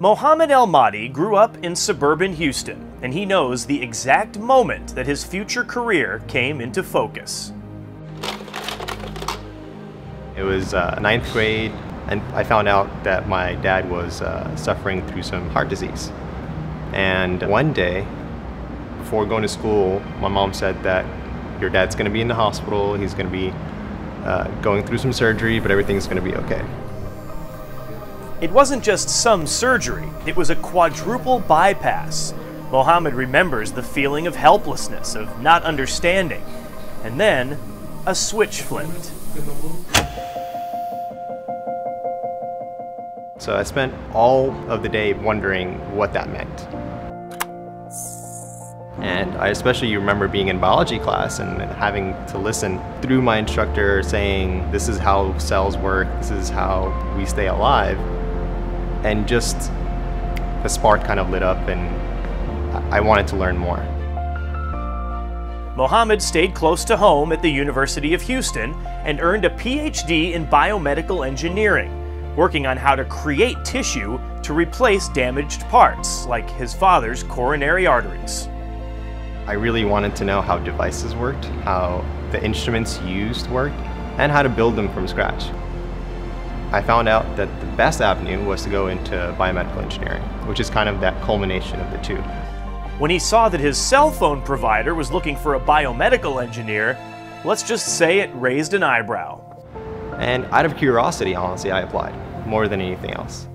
Mohamed Elmahdy grew up in suburban Houston, and he knows the exact moment that his future career came into focus. It was ninth grade, and I found out that my dad was suffering through some heart disease. And one day, before going to school, my mom said that your dad's going to be in the hospital, he's going to be going through some surgery, but everything's going to be okay. It wasn't just some surgery, it was a quadruple bypass. Mohamed remembers the feeling of helplessness, of not understanding. And then, a switch flipped. So I spent all of the day wondering what that meant. And I especially remember being in biology class and having to listen through my instructor saying, this is how cells work, this is how we stay alive. And just a spark kind of lit up, and I wanted to learn more. Mohamed stayed close to home at the University of Houston and earned a PhD in biomedical engineering, working on how to create tissue to replace damaged parts, like his father's coronary arteries. I really wanted to know how devices worked, how the instruments used worked, and how to build them from scratch. I found out that the best avenue was to go into biomedical engineering, which is kind of that culmination of the two. When he saw that his cell phone provider was looking for a biomedical engineer, let's just say it raised an eyebrow. And out of curiosity, honestly, I applied, more than anything else.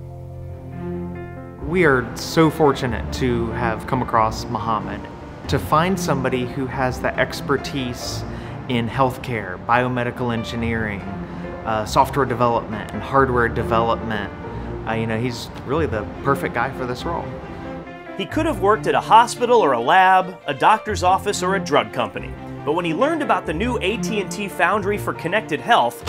We are so fortunate to have come across Mohamed, to find somebody who has the expertise in healthcare, biomedical engineering, software development and hardware development. He's really the perfect guy for this role. He could have worked at a hospital or a lab, a doctor's office or a drug company. But when he learned about the new AT&T Foundry for Connected Health,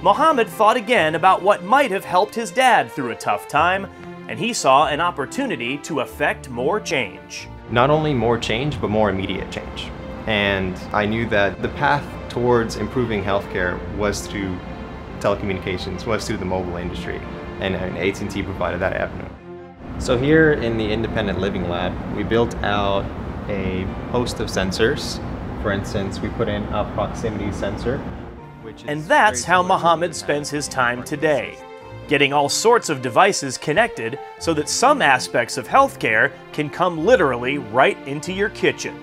Mohamed thought again about what might have helped his dad through a tough time, and he saw an opportunity to affect more change. Not only more change, but more immediate change. And I knew that the path towards improving healthcare was through telecommunications, was through the mobile industry, and AT&T provided that avenue. So here in the Independent Living Lab, we built out a host of sensors. For instance, we put in a proximity sensor. And that's how Mohamed spends his time today, getting all sorts of devices connected so that some aspects of healthcare can come literally right into your kitchen.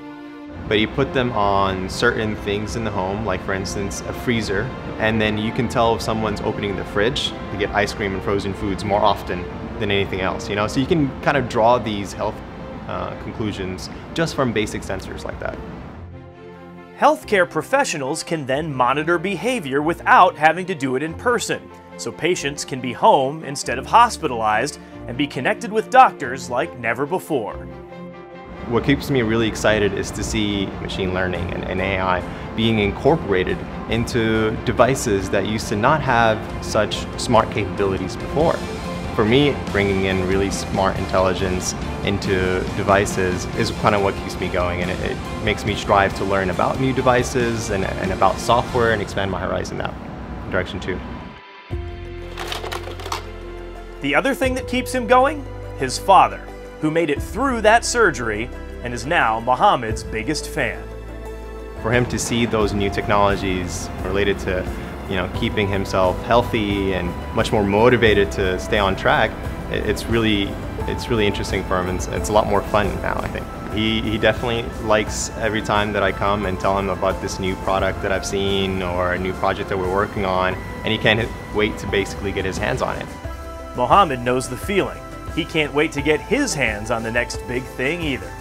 But you put them on certain things in the home, like for instance, a freezer, and then you can tell if someone's opening the fridge to get ice cream and frozen foods more often than anything else, So you can kind of draw these health conclusions just from basic sensors like that. Healthcare professionals can then monitor behavior without having to do it in person, so patients can be home instead of hospitalized and be connected with doctors like never before. What keeps me really excited is to see machine learning and AI being incorporated into devices that used to not have such smart capabilities before. For me, bringing in really smart intelligence into devices is kind of what keeps me going, and it makes me strive to learn about new devices and about software and expand my horizon that direction too. The other thing that keeps him going? His father, who made it through that surgery and is now Mohamed's biggest fan. For him to see those new technologies related to keeping himself healthy and much more motivated to stay on track, it's really interesting for him, and it's a lot more fun now, I think. He definitely likes every time that I come and tell him about this new product that I've seen or a new project that we're working on, and he can't wait to basically get his hands on it. Mohamed knows the feeling. He can't wait to get his hands on the next big thing either.